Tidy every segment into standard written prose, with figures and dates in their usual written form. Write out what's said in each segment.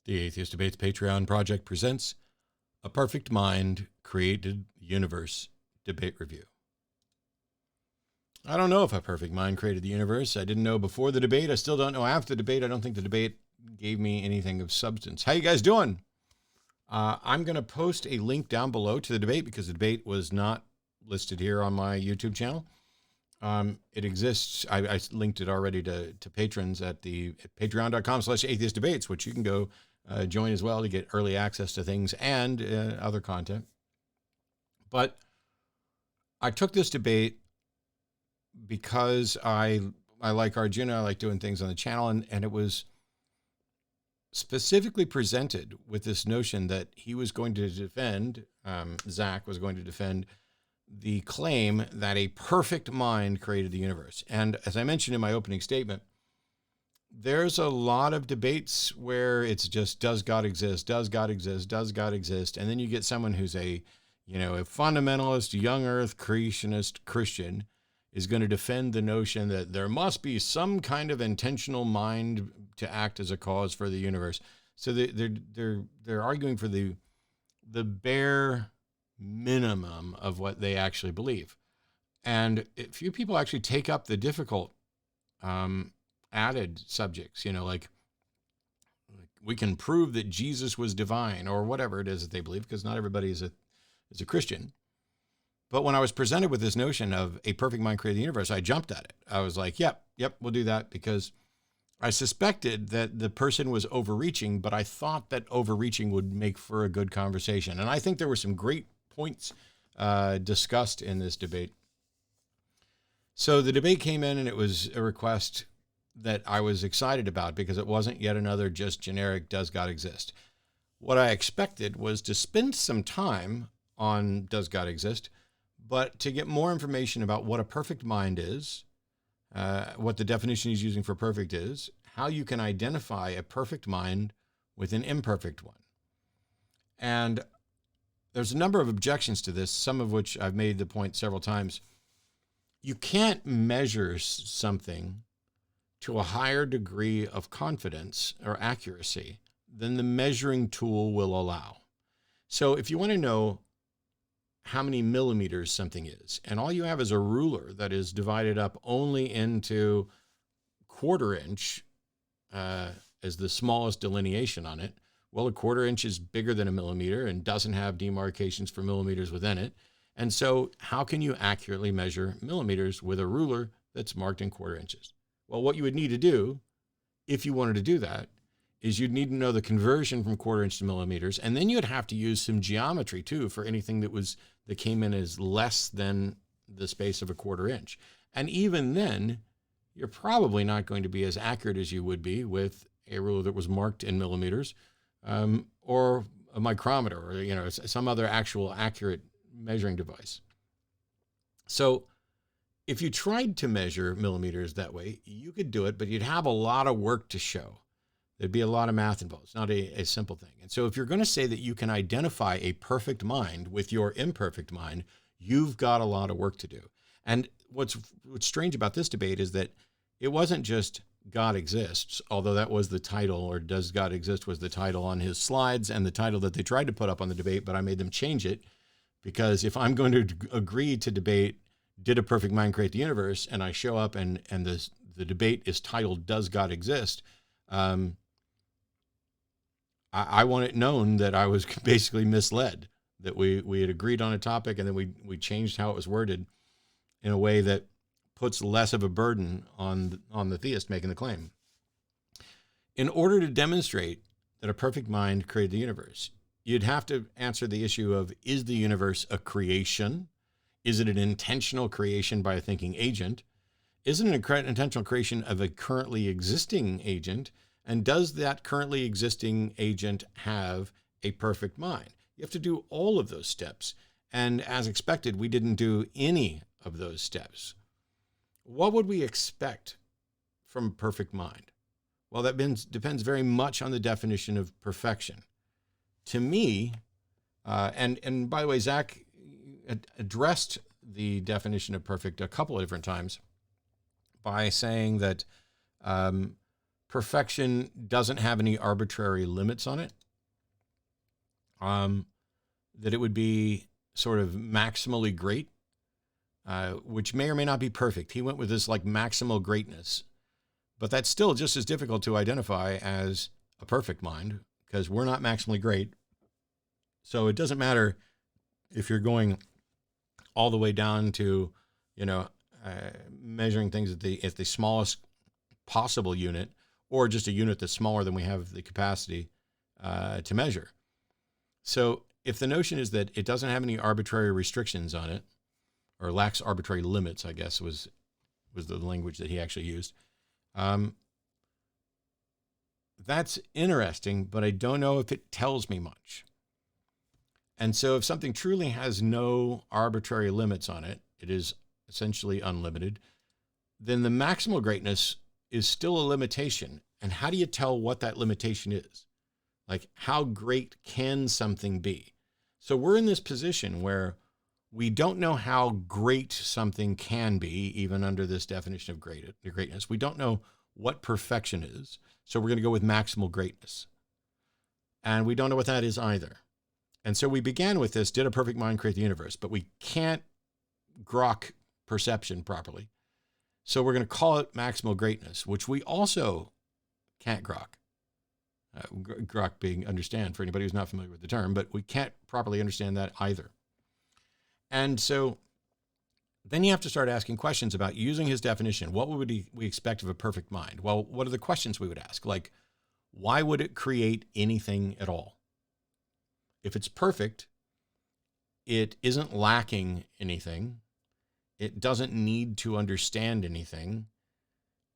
The Atheist Debates Patreon project presents A Perfect Mind Created Universe Debate Review. I don't know if a perfect mind created the universe. I didn't know before the debate. I still don't know after the debate. I don't think the debate gave me anything of substance. How you guys doing? I'm going to post a link down below to the debate because the debate was not listed here on my YouTube channel. It exists. I linked it already to patrons at patreon.com/atheist debates, which you can go join as well to get early access to things and other content. But I took this debate because I like Arjuna. I like doing things on the channel, and it was specifically presented with this notion that he was going to defend, Zach was going to defend the claim that a perfect mind created the universe. And as I mentioned in my opening statement, there's a lot of debates where it's just, does God exist? Does God exist? Does God exist? And then you get someone who's a fundamentalist, young earth creationist Christian is going to defend the notion that there must be some kind of intentional mind to act as a cause for the universe. So they're arguing for the bare minimum of what they actually believe. And few people actually take up the difficult added subjects, like we can prove that Jesus was divine or whatever it is that they believe, because not everybody is a Christian. But when I was presented with this notion of a perfect mind created the universe, I jumped at it. I was like, yep, we'll do that, because I suspected that the person was overreaching, but I thought that overreaching would make for a good conversation. And I think there were some great points discussed in this debate. So the debate came in, and it was a request that I was excited about because it wasn't yet another just generic, does God exist? What I expected was to spend some time on does God exist, but to get more information about what a perfect mind is, what the definition he's using for perfect is, how you can identify a perfect mind with an imperfect one. And there's a number of objections to this, some of which I've made the point several times. You can't measure something to a higher degree of confidence or accuracy than the measuring tool will allow. So if you want to know how many millimeters something is, and all you have is a ruler that is divided up only into quarter inch as the smallest delineation on it, well, a quarter inch is bigger than a millimeter and doesn't have demarcations for millimeters within it. And so how can you accurately measure millimeters with a ruler that's marked in quarter inches? Well, what you would need to do, if you wanted to do that, is you'd need to know the conversion from quarter inch to millimeters, and then you'd have to use some geometry too for anything that came in as less than the space of a quarter inch. And even then, you're probably not going to be as accurate as you would be with a ruler that was marked in millimeters, or a micrometer, or some other actual accurate measuring device. So if you tried to measure millimeters that way, you could do it, but you'd have a lot of work to show. There'd be a lot of math involved. It's not a simple thing. And so if you're going to say that you can identify a perfect mind with your imperfect mind, you've got a lot of work to do. And what's strange about this debate is that it wasn't just God exists, although that was the title, or does God exist was the title on his slides and the title that they tried to put up on the debate, but I made them change it, because if I'm going to agree to debate, did a perfect mind create the universe, and I show up and the debate is titled, does God exist? I want it known that I was basically misled, that we had agreed on a topic and then we changed how it was worded in a way that puts less of a burden on the theist making the claim. In order to demonstrate that a perfect mind created the universe, you'd have to answer the issue of, is the universe a creation? Is it an intentional creation by a thinking agent? Is it an intentional creation of a currently existing agent? And does that currently existing agent have a perfect mind? You have to do all of those steps. And as expected, we didn't do any of those steps. What would we expect from a perfect mind? Well, that depends very much on the definition of perfection. To me, and by the way, Zach addressed the definition of perfect a couple of different times by saying that perfection doesn't have any arbitrary limits on it, that it would be sort of maximally great, which may or may not be perfect. He went with this like maximal greatness, but that's still just as difficult to identify as a perfect mind, because we're not maximally great. So it doesn't matter if you're going all the way down to, measuring things at the smallest possible unit, or just a unit that's smaller than we have the capacity to measure. So if the notion is that it doesn't have any arbitrary restrictions on it, or lacks arbitrary limits, I guess was the language that he actually used, that's interesting, but I don't know if it tells me much. And so if something truly has no arbitrary limits on it, it is essentially unlimited, then the maximal greatness is still a limitation. And how do you tell what that limitation is? Like, how great can something be? So we're in this position where we don't know how great something can be, even under this definition of greatness. We don't know what perfection is. So we're going to go with maximal greatness. And we don't know what that is either. And so we began with this, did a perfect mind create the universe? But we can't grok perception properly. So we're going to call it maximal greatness, which we also can't grok. Grok being understand for anybody who's not familiar with the term, but we can't properly understand that either. And so then you have to start asking questions about using his definition. What would we expect of a perfect mind? Well, what are the questions we would ask? Like, why would it create anything at all? If it's perfect, it isn't lacking anything. It doesn't need to understand anything.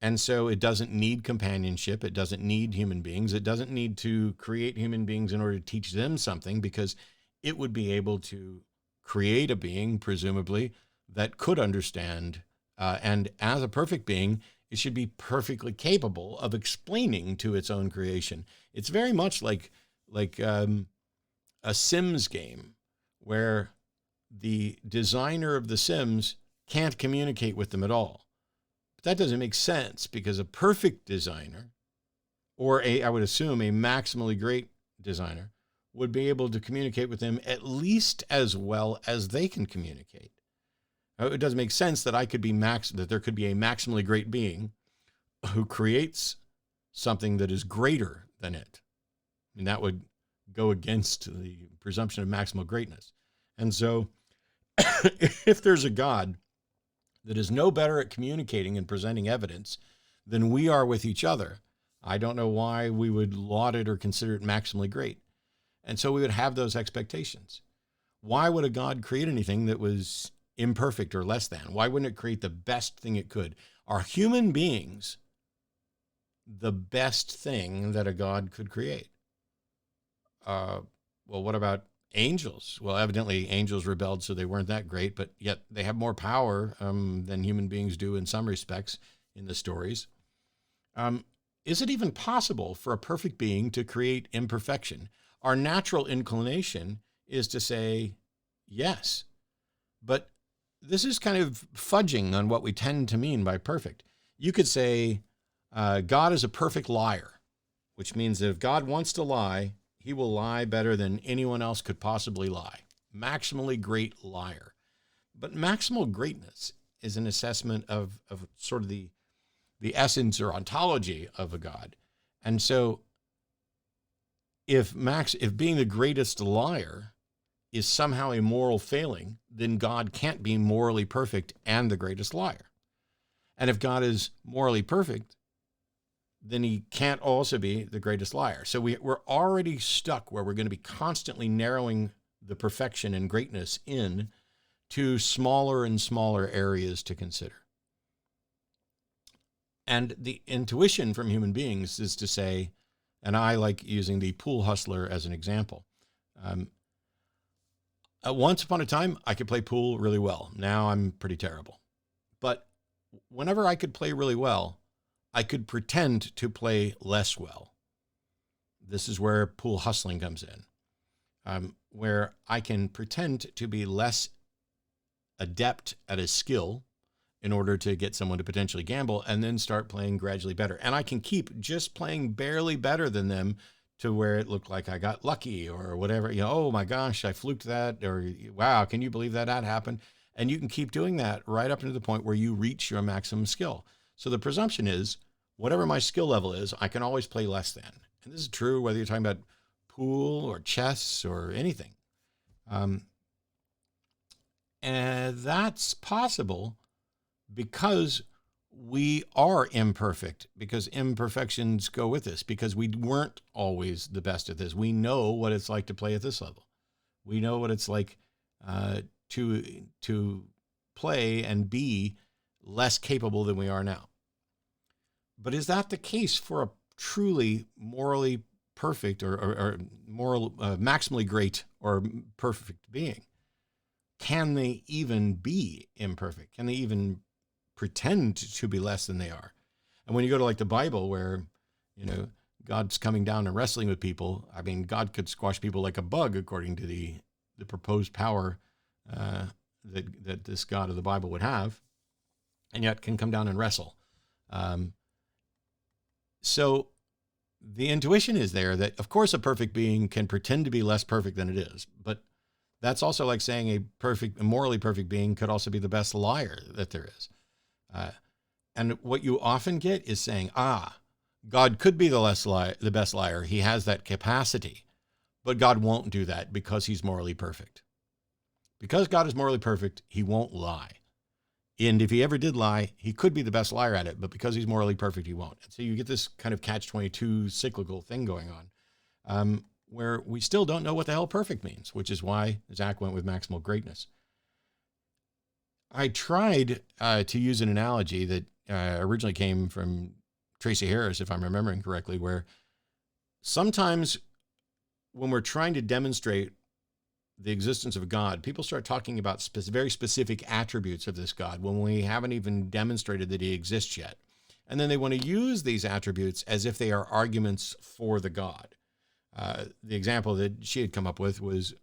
And so it doesn't need companionship. It doesn't need human beings. It doesn't need to create human beings in order to teach them something, because it would be able to create a being, presumably, that could understand. And as a perfect being, it should be perfectly capable of explaining to its own creation. It's very much like a Sims game where the designer of the Sims can't communicate with them at all. But that doesn't make sense, because a perfect designer, or I would assume a maximally great designer, would be able to communicate with them at least as well as they can communicate. Now, it doesn't make sense that that there could be a maximally great being who creates something that is greater than it. I mean, that would go against the presumption of maximal greatness. And so if there's a God that is no better at communicating and presenting evidence than we are with each other, I don't know why we would laud it or consider it maximally great. And so we would have those expectations. Why would a God create anything that was imperfect or less than? Why wouldn't it create the best thing it could? Are human beings the best thing that a God could create? Well, what about angels? Well, evidently angels rebelled, so they weren't that great, but yet they have more power than human beings do in some respects in the stories. Is it even possible for a perfect being to create imperfection? Our natural inclination is to say yes, but this is kind of fudging on what we tend to mean by perfect. You could say God is a perfect liar, which means that if God wants to lie, he will lie better than anyone else could possibly lie. Maximally great liar. But maximal greatness is an assessment of sort of the essence or ontology of a God. And so if being the greatest liar is somehow a moral failing, then God can't be morally perfect and the greatest liar. And if God is morally perfect, then he can't also be the greatest liar. So we're already stuck where we're going to be constantly narrowing the perfection and greatness in to smaller and smaller areas to consider. And the intuition from human beings is to say, and I like using the pool hustler as an example. Once upon a time, I could play pool really well. Now I'm pretty terrible. But whenever I could play really well, I could pretend to play less well. This is where pool hustling comes in, where I can pretend to be less adept at a skill in order to get someone to potentially gamble and then start playing gradually better. And I can keep just playing barely better than them to where it looked like I got lucky or whatever. Oh my gosh, I fluked that, or wow, can you believe that happened? And you can keep doing that right up into the point where you reach your maximum skill. So the presumption is whatever my skill level is, I can always play less than. And this is true whether you're talking about pool or chess or anything. And that's possible because we are imperfect, because imperfections go with this, because we weren't always the best at this. We know what it's like to play at this level. We know what it's like to play and be less capable than we are now. But is that the case for a truly morally perfect or moral, maximally great or perfect being? Can they even be imperfect? Can they even pretend to be less than they are? And when you go to like the Bible where, God's coming down and wrestling with people, I mean, God could squash people like a bug according to the proposed power that this God of the Bible would have, and yet can come down and wrestle. So the intuition is there that, of course, a perfect being can pretend to be less perfect than it is, but that's also like saying a morally perfect being could also be the best liar that there is. And what you often get is saying, God could be the best liar. He has that capacity, but God won't do that because he's morally perfect. Because God is morally perfect, he won't lie. And if he ever did lie, he could be the best liar at it, but because he's morally perfect, he won't. And so you get this kind of catch-22 cyclical thing going on, where we still don't know what the hell perfect means, which is why Zach went with maximal greatness. I tried to use an analogy that originally came from Tracy Harris, if I'm remembering correctly, where sometimes when we're trying to demonstrate the existence of God, people start talking about very specific attributes of this God when we haven't even demonstrated that he exists yet. And then they want to use these attributes as if they are arguments for the God. The example that she had come up with was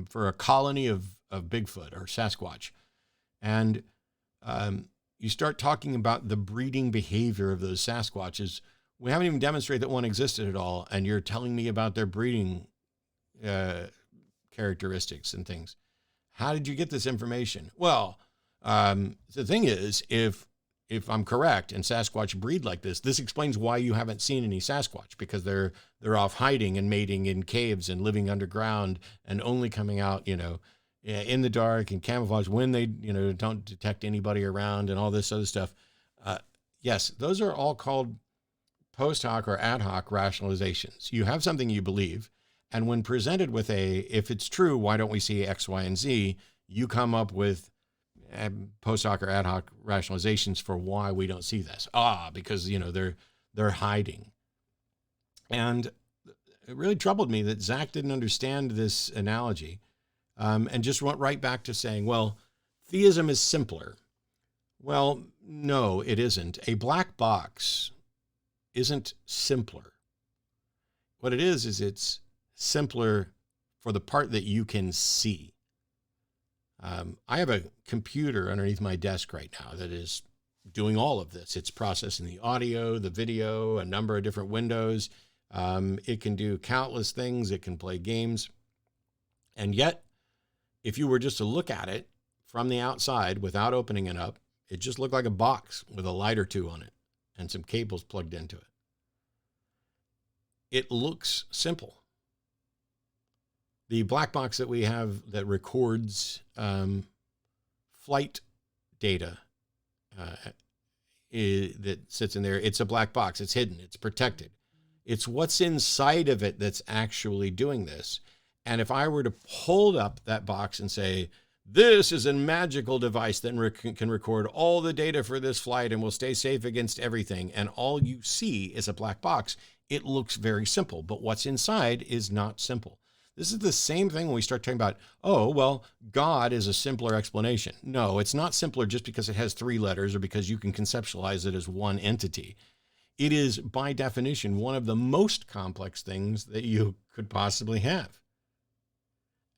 for a colony of Bigfoot or Sasquatch. And you start talking about the breeding behavior of those Sasquatches. We haven't even demonstrated that one existed at all, and you're telling me about their breeding characteristics and things. How did you get this information? Well, the thing is, if I'm correct and Sasquatch breed like this explains why you haven't seen any Sasquatch, because they're off hiding and mating in caves and living underground and only coming out, in the dark and camouflage when they, don't detect anybody around and all this other stuff. Yes, those are all called post hoc or ad hoc rationalizations. You have something you believe, and when presented with if it's true, why don't we see X, Y, and Z? You come up with post hoc or ad hoc rationalizations for why we don't see this. Because, they're hiding. And it really troubled me that Zach didn't understand this analogy and just went right back to saying, well, theism is simpler. Well, no, it isn't. A black box isn't simpler. What it is it's simpler for the part that you can see. I have a computer underneath my desk right now that is doing all of this. It's processing the audio, the video, a number of different windows. It can do countless things. It can play games. And yet, if you were just to look at it from the outside without opening it up, it just looked like a box with a light or two on it and some cables plugged into it. It looks simple. The black box that we have that records flight data that sits in there, it's a black box. It's hidden. It's protected. It's what's inside of it that's actually doing this. And if I were to hold up that box and say, this is a magical device that can record all the data for this flight and will stay safe against everything, and all you see is a black box, it looks very simple. But what's inside is not simple. This is the same thing when we start talking about, God is a simpler explanation. No, it's not simpler just because it has 3 letters or because you can conceptualize it as one entity. It is, by definition, one of the most complex things that you could possibly have.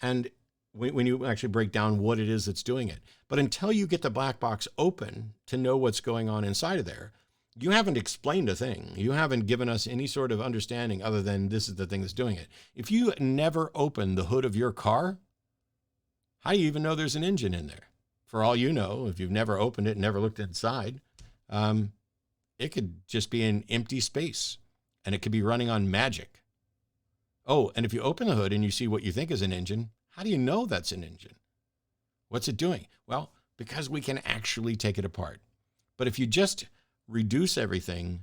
And when you actually break down what it is that's doing it. But until you get the black box open to know what's going on inside of there, you haven't explained a thing. You haven't given us any sort of understanding other than this is the thing that's doing it. If you never open the hood of your car, how do you even know there's an engine in there? For all you know, if you've never opened it and never looked inside, it could just be an empty space, and it could be running on magic. Oh, and if you open the hood and you see what you think is an engine, how do you know that's an engine? What's it doing? Well, because we can actually take it apart. But if you just reduce everything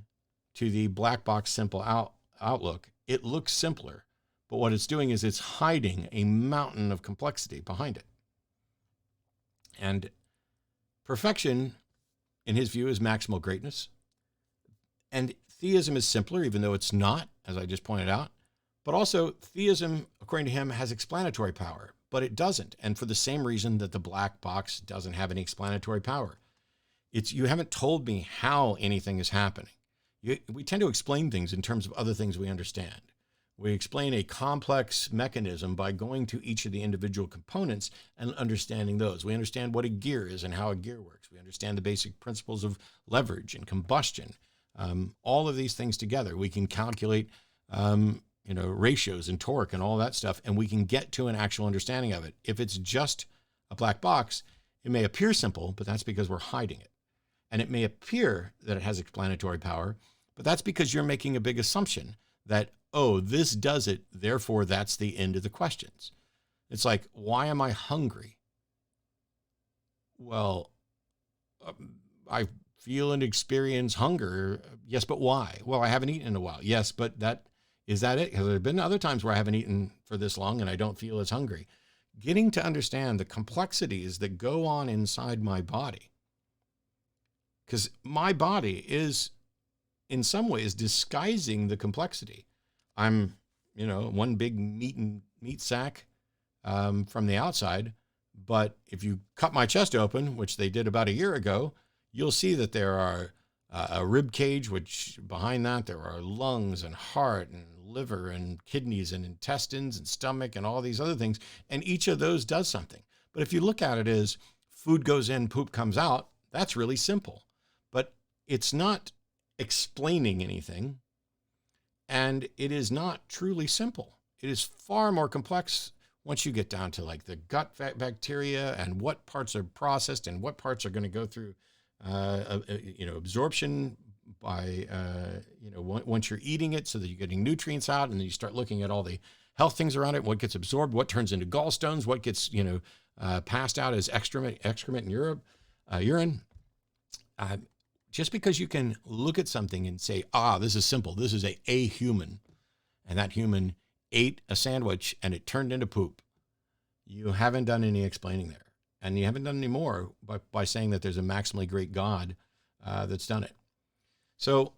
to the black box simple outlook, it looks simpler. But what it's doing is it's hiding a mountain of complexity behind it. And perfection, in his view, is maximal greatness. And theism is simpler, even though it's not, as I just pointed out. But also, theism, according to him, has explanatory power, but it doesn't. And for the same reason that the black box doesn't have any explanatory power. You haven't told me how anything is happening. We tend to explain things in terms of other things we understand. We explain a complex mechanism by going to each of the individual components and understanding those. We understand what a gear is and how a gear works. We understand the basic principles of leverage and combustion. All of these things together. We can calculate ratios and torque and all that stuff, and we can get to an actual understanding of it. If it's just a black box, it may appear simple, but that's because we're hiding it. And it may appear that it has explanatory power, but that's because you're making a big assumption that, oh, this does it, therefore that's the end of the questions. It's like, why am I hungry? Well, I feel and experience hunger. Yes, but why? Well, I haven't eaten in a while. Yes, but is that it? Because there have been other times where I haven't eaten for this long and I don't feel as hungry. Getting to understand the complexities that go on inside my body. Because my body is, in some ways, disguising the complexity. I'm, one big meat sack from the outside. But if you cut my chest open, which they did about a year ago, you'll see that there are a rib cage, which behind that there are lungs and heart and liver and kidneys and intestines and stomach and all these other things. And each of those does something. But if you look at it as food goes in, poop comes out, that's really simple. But it's not explaining anything. And it is not truly simple. It is far more complex once you get down to like the gut bacteria and what parts are processed and what parts are going to go through absorption by, once you're eating it so that you're getting nutrients out, and then you start looking at all the health things around it, what gets absorbed, what turns into gallstones, what gets, passed out as excrement in urine. Just because you can look at something and say, this is simple, this is a human, and that human ate a sandwich and it turned into poop, you haven't done any explaining there. And you haven't done any more by saying that there's a maximally great God that's done it. So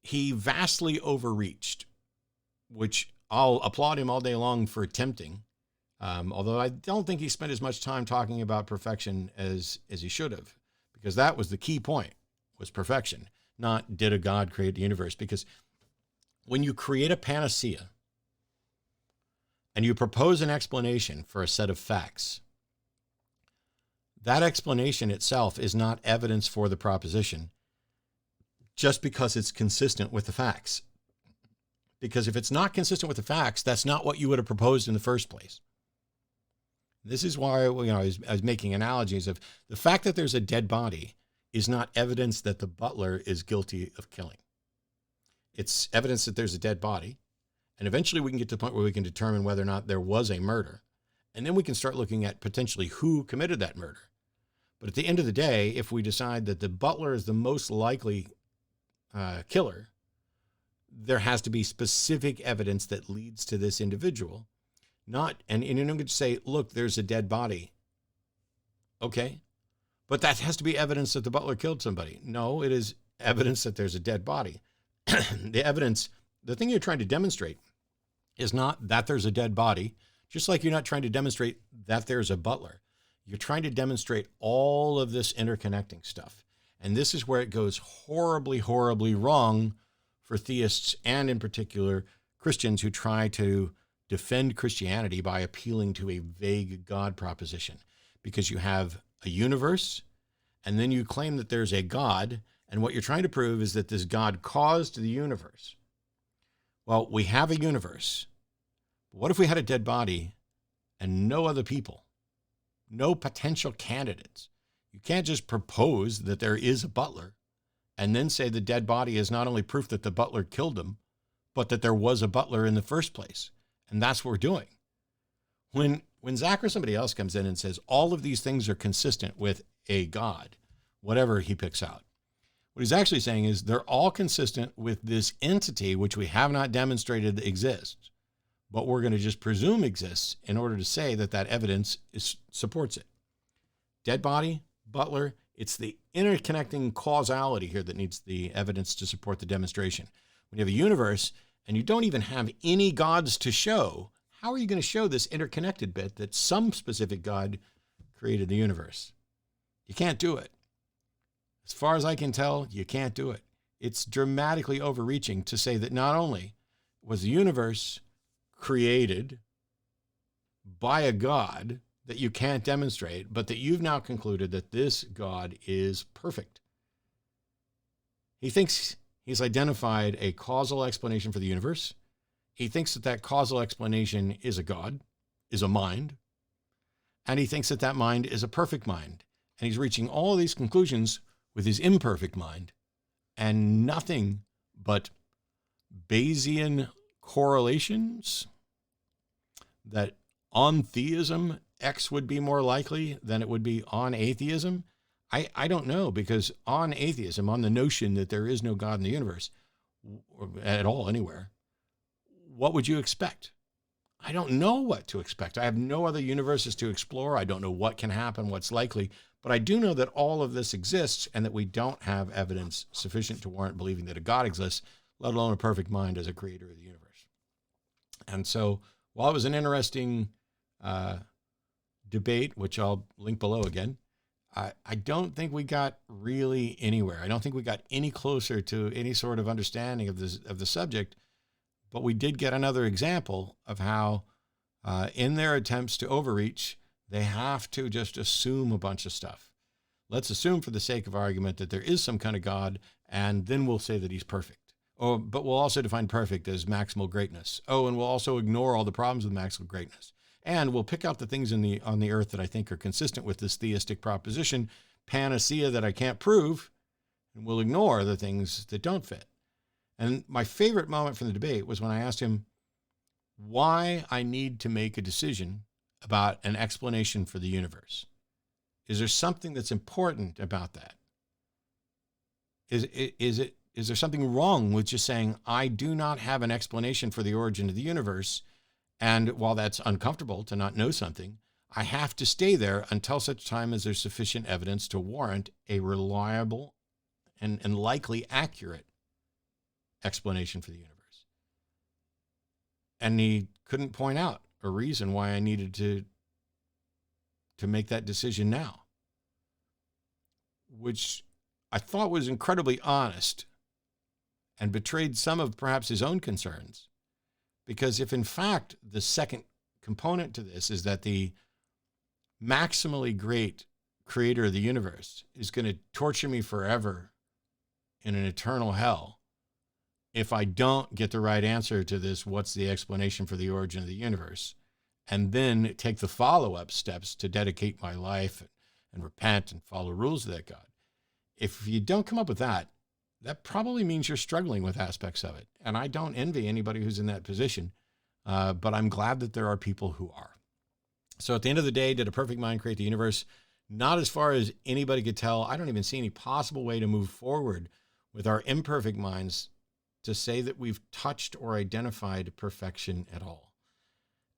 he vastly overreached, which I'll applaud him all day long for attempting, although I don't think he spent as much time talking about perfection as he should have, because that was the key point, was perfection, not did a God create the universe. Because when you create a panacea and you propose an explanation for a set of facts, that explanation itself is not evidence for the proposition just because it's consistent with the facts. Because if it's not consistent with the facts, that's not what you would have proposed in the first place. This is why I was making analogies of the fact that there's a dead body is not evidence that the butler is guilty of killing. It's evidence that there's a dead body. And eventually we can get to the point where we can determine whether or not there was a murder. And then we can start looking at potentially who committed that murder. But at the end of the day, if we decide that the butler is the most likely killer, there has to be specific evidence that leads to this individual. And you're not going to say, look, there's a dead body. Okay. But that has to be evidence that the butler killed somebody. No, it is evidence that there's a dead body. The thing you're trying to demonstrate is not that there's a dead body, just like you're not trying to demonstrate that there's a butler. You're trying to demonstrate all of this interconnecting stuff. And this is where it goes horribly, horribly wrong for theists, and in particular Christians who try to defend Christianity by appealing to a vague God proposition, because you have a universe and then you claim that there's a God, and what you're trying to prove is that this God caused the universe. Well, we have a universe. What if we had a dead body and no other people, no potential candidates? You can't just propose that there is a butler and then say the dead body is not only proof that the butler killed him, but that there was a butler in the first place. And that's what we're doing. When Zach or somebody else comes in and says all of these things are consistent with a God, whatever he picks out, what he's actually saying is they're all consistent with this entity which we have not demonstrated exists, but we're going to just presume exists in order to say that that evidence supports it. Dead body, butler, it's the interconnecting causality here that needs the evidence to support the demonstration. When you have a universe and you don't even have any gods to show, how are you going to show this interconnected bit that some specific God created the universe? You can't do it. As far as I can tell, you can't do it. It's dramatically overreaching to say that not only was the universe created by a God that you can't demonstrate, but that you've now concluded that this God is perfect. He thinks he's identified a causal explanation for the universe. He thinks that that causal explanation is a God, is a mind, and he thinks that that mind is a perfect mind. And he's reaching all of these conclusions with his imperfect mind, and nothing but Bayesian correlations that on theism, X would be more likely than it would be on atheism. I don't know, because on atheism, on the notion that there is no God in the universe or at all anywhere, what would you expect? I don't know what to expect. I have no other universes to explore. I don't know what can happen, what's likely, but I do know that all of this exists and that we don't have evidence sufficient to warrant believing that a God exists, let alone a perfect mind as a creator of the universe. And so while it was an interesting debate, which I'll link below again, I don't think we got really anywhere. I don't think we got any closer to any sort of understanding of the subject, but we did get another example of how in their attempts to overreach, they have to just assume a bunch of stuff. Let's assume for the sake of argument that there is some kind of God, and then we'll say that he's perfect. But we'll also define perfect as maximal greatness. And we'll also ignore all the problems with maximal greatness. And we'll pick out the things on the earth that I think are consistent with this theistic proposition, panacea that I can't prove, and we'll ignore the things that don't fit. And my favorite moment from the debate was when I asked him why I need to make a decision about an explanation for the universe. Is there something that's important about that? Is there something wrong with just saying, I do not have an explanation for the origin of the universe, and while that's uncomfortable to not know something, I have to stay there until such time as there's sufficient evidence to warrant a reliable and likely accurate explanation for the universe. And he couldn't point out a reason why I needed to make that decision now, which I thought was incredibly honest and betrayed some of perhaps his own concerns. Because if in fact the second component to this is that the maximally great creator of the universe is going to torture me forever in an eternal hell if I don't get the right answer to this, what's the explanation for the origin of the universe, and then take the follow-up steps to dedicate my life and repent and follow rules of that God. If you don't come up with that, that probably means you're struggling with aspects of it. And I don't envy anybody who's in that position, but I'm glad that there are people who are. So at the end of the day, did a perfect mind create the universe? Not as far as anybody could tell. I don't even see any possible way to move forward with our imperfect minds to say that we've touched or identified perfection at all.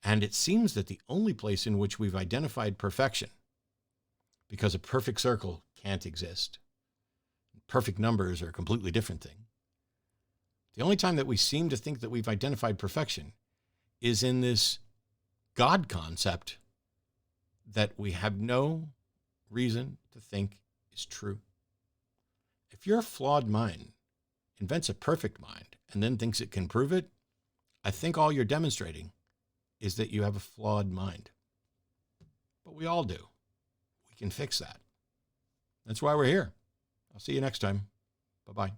And it seems that the only place in which we've identified perfection, because a perfect circle can't exist, perfect numbers are a completely different thing. The only time that we seem to think that we've identified perfection is in this God concept that we have no reason to think is true. If your flawed mind invents a perfect mind and then thinks it can prove it, I think all you're demonstrating is that you have a flawed mind. But we all do. We can fix that. That's why we're here. I'll see you next time. Bye-bye.